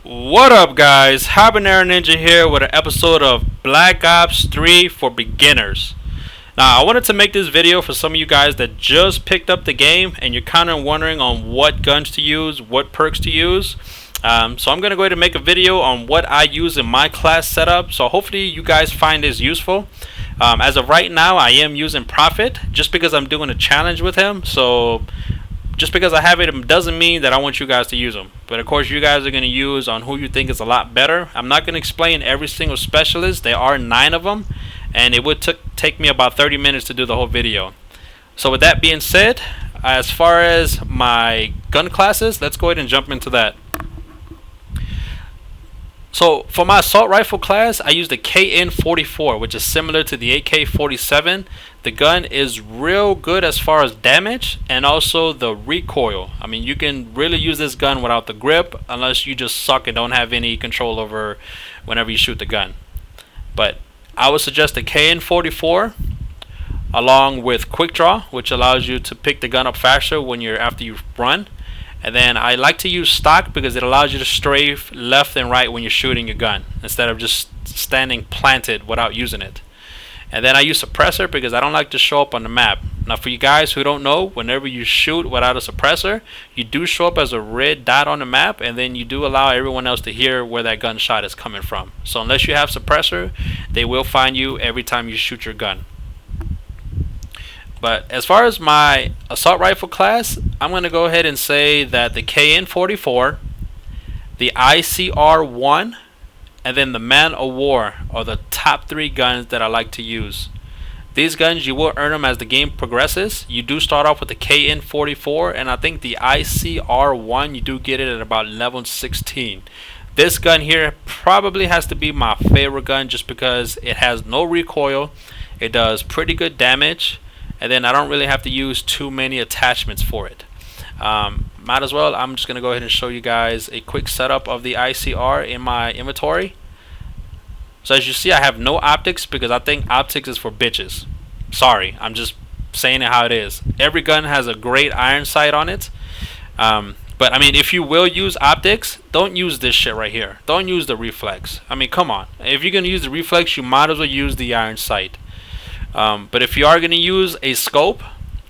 What up, guys? Habanero Ninja here with an episode of Black Ops 3 for beginners. Now, I wanted to make this video for some of you guys that just picked up the game and you're kind of wondering on what guns to use, what perks to use. So I'm going to go ahead and make a video on what I use in my class setup. So hopefully you guys find this useful. As of right now, I am using Prophet just because I'm doing a challenge with him. So just because I have it doesn't mean that I want you guys to use them. But of course, you guys are going to use on who you think is a lot better. I'm not going to explain every single specialist. There are 9 of them, and it would take me about 30 minutes to do the whole video. So with that being said, as far as my gun classes, let's go ahead and jump into that. So for my assault rifle class, I use the KN44, which is similar to the AK-47. The gun is real good as far as damage and also the recoil. I mean, you can really use this gun without the grip unless you just suck and don't have any control over whenever you shoot the gun. But I would suggest the KN44 along with Quick Draw, which allows you to pick the gun up faster after you run. And then I like to use stock because it allows you to strafe left and right when you're shooting your gun instead of just standing planted without using it. And then I use suppressor because I don't like to show up on the map. Now for you guys who don't know, whenever you shoot without a suppressor, you do show up as a red dot on the map, and then you do allow everyone else to hear where that gunshot is coming from. So unless you have suppressor, they will find you every time you shoot your gun. But as far as my assault rifle class, I'm going to go ahead and say that the KN44, the ICR-1, and then the Man of War are the top 3 guns that I like to use. These guns, you will earn them as the game progresses. You do start off with the KN44, and I think the ICR-1, you do get it at about level 16. This gun here probably has to be my favorite gun just because it has no recoil. It does pretty good damage. And then I don't really have to use too many attachments for it. Might as well, I'm just going to go ahead and show you guys a quick setup of the ICR in my inventory. So as you see, I have no optics because I think optics is for bitches. Sorry, I'm just saying it how it is. Every gun has a great iron sight on it. But I mean, if you will use optics, don't use this shit right here. Don't use the reflex. I mean, come on. If you're going to use the reflex, you might as well use the iron sight. But if you are going to use a scope,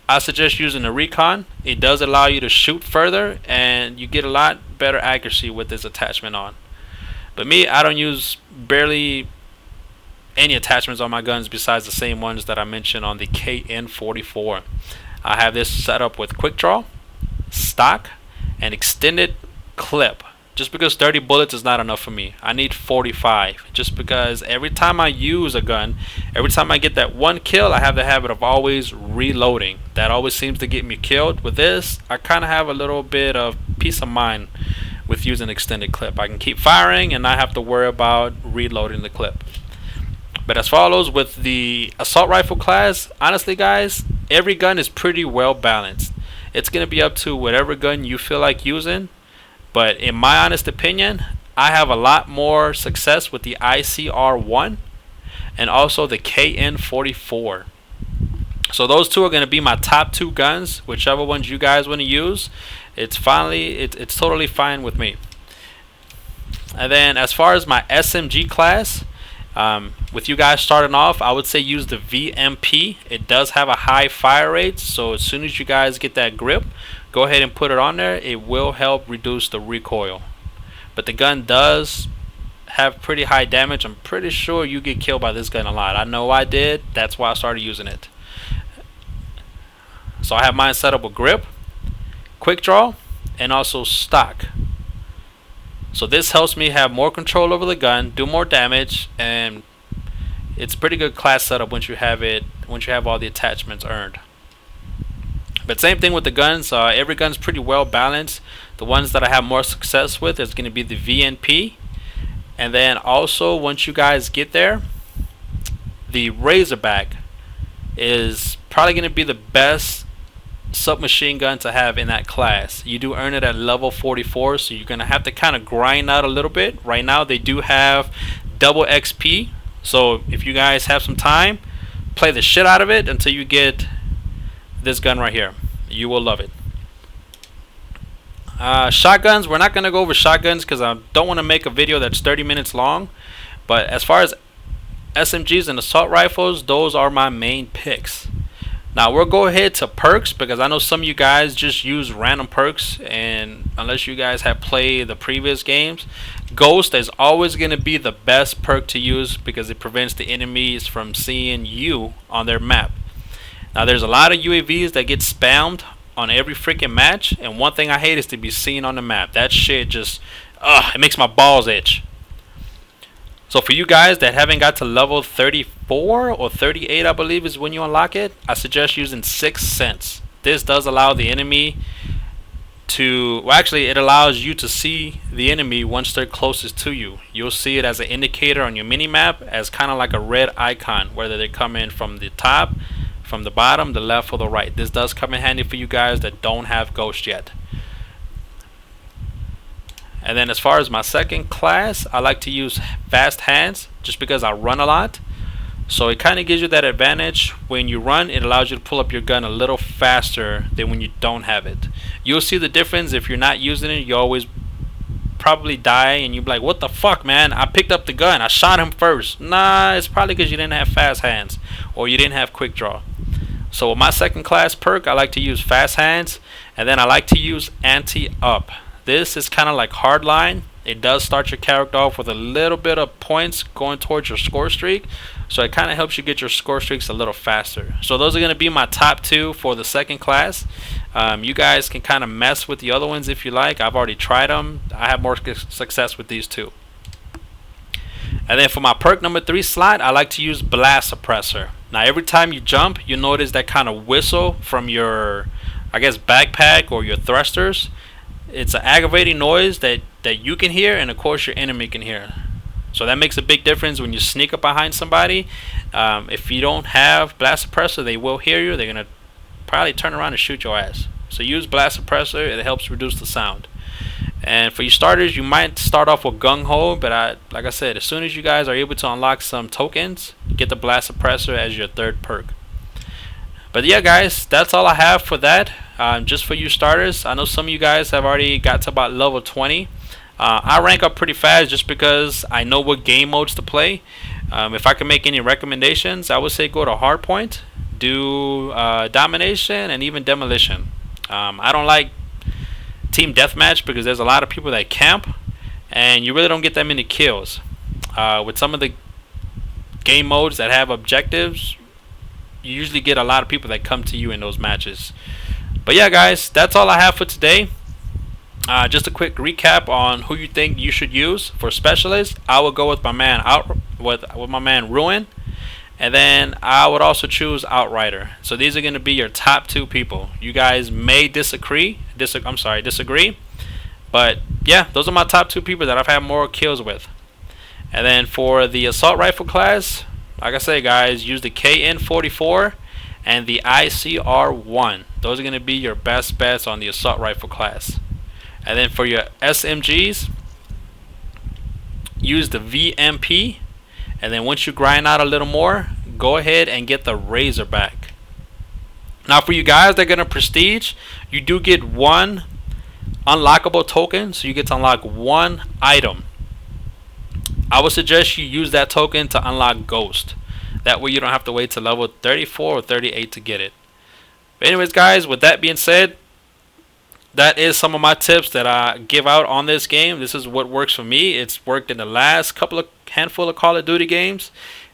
I suggest using the Recon. It does allow you to shoot further and you get a lot better accuracy with this attachment on. But me, I don't use barely any attachments on my guns besides the same ones that I mentioned on the KN44. I have this set up with Quick Draw, stock, and extended clip. Just because 30 bullets is not enough for me. I need 45. Just because every time I use a gun, every time I get that one kill, I have the habit of always reloading. That always seems to get me killed. With this, I kind of have a little bit of peace of mind with using extended clip. I can keep firing and not have to worry about reloading the clip. But as follows with the assault rifle class, honestly guys, every gun is pretty well balanced. It's going to be up to whatever gun you feel like using. But in my honest opinion, I have a lot more success with the ICR-1 and also the KN44. So those two are going to be my top 2 guns. Whichever ones you guys want to use, it's totally fine with me. And then as far as my SMG class, with you guys starting off, I would say use the VMP. It does have a high fire rate, so as soon as you guys get that grip, go ahead and put it on there. It will help reduce the recoil. But the gun does have pretty high damage. I'm pretty sure you get killed by this gun a lot. I know I did. That's why I started using it. So I have mine set up with grip, Quick Draw, and also stock. So this helps me have more control over the gun, do more damage, and it's pretty good class setup once you have all the attachments earned. But same thing with the guns. Every gun's pretty well balanced. The ones that I have more success with is going to be the VNP. And then also, once you guys get there, the Razorback is probably going to be the best submachine gun to have in that class. You do earn it at level 44, so you're going to have to kind of grind out a little bit. Right now, they do have double XP. So if you guys have some time, play the shit out of it until you get this gun right here. You will love it. Shotguns, we're not going to go over shotguns because I don't want to make a video that's 30 minutes long. But as far as SMGs and assault rifles, those are my main picks. Now we'll go ahead to perks because I know some of you guys just use random perks, and unless you guys have played the previous games, Ghost is always going to be the best perk to use because it prevents the enemies from seeing you on their map. Now there's a lot of UAVs that get spammed on every freaking match, and one thing I hate is to be seen on the map. That shit just, it makes my balls itch. So for you guys that haven't got to level 34 or 38, I believe is when you unlock it, I suggest using 6th Sense. This does allow the enemy to, well actually it allows you to see the enemy once they're closest to you. You'll see it as an indicator on your mini-map as kind of like a red icon, whether they come in from the top, from the bottom, the left, or the right. This does come in handy for you guys that don't have Ghost yet. And then as far as my second class, I like to use Fast Hands just because I run a lot. So it kind of gives you that advantage. When you run, it allows you to pull up your gun a little faster than when you don't have it. You'll see the difference if you're not using it. You always probably die and you'll be like, what the fuck, man? I picked up the gun. I shot him first. Nah, it's probably because you didn't have Fast Hands or you didn't have Quick Draw. So with my second class perk, I like to use Fast Hands, and then I like to use Anti-Up. This is kind of like Hardline. It does start your character off with a little bit of points going towards your score streak, so it kind of helps you get your score streaks a little faster. So those are going to be my top two for the second class. You guys can kind of mess with the other ones if you like. I've already tried them. I have more success with these two. And then for my perk number 3 slot, I like to use Blast Suppressor. Now every time you jump, you notice that kind of whistle from your, I guess, backpack or your thrusters. It's an aggravating noise that you can hear, and of course your enemy can hear. So that makes a big difference when you sneak up behind somebody. If you don't have Blast Suppressor, they will hear you. They're going to probably turn around and shoot your ass. So use Blast Suppressor. It helps reduce the sound. And for you starters, you might start off with Gung Ho, but like I said, as soon as you guys are able to unlock some tokens, get the Blast Suppressor as your third perk. But yeah, guys, that's all I have for that. Just for you starters, I know some of you guys have already got to about level 20. I rank up pretty fast just because I know what game modes to play. If I can make any recommendations, I would say go to Hardpoint, do Domination, and even Demolition. I don't like Team Deathmatch because there's a lot of people that camp, and you really don't get that many kills. With some of the game modes that have objectives, you usually get a lot of people that come to you in those matches. But yeah, guys, that's all I have for today. Just a quick recap on who you think you should use for specialist. I would go with my man my man Ruin, and then I would also choose Outrider. So these are going to be your top 2 people. You guys may disagree, but yeah, those are my top 2 people that I've had more kills with. And then for the assault rifle class, like I say, guys, use the KN44 and the ICR1. Those are going to be your best bets on the assault rifle class. And then for your SMGs, use the VMP. And then once you grind out a little more, go ahead and get the Razorback. Now for you guys that are going to prestige, you do get 1 unlockable token, so you get to unlock 1 item. I would suggest you use that token to unlock Ghost. That way you don't have to wait to level 34 or 38 to get it. But anyways, guys, with that being said, that is some of my tips that I give out on this game. This is what works for me. It's worked in the last handful of Call of Duty games.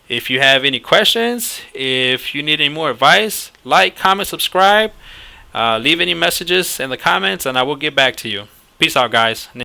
If you have any questions, if you need any more advice, like, comment, subscribe, leave any messages in the comments, and I will get back to you. Peace out, guys.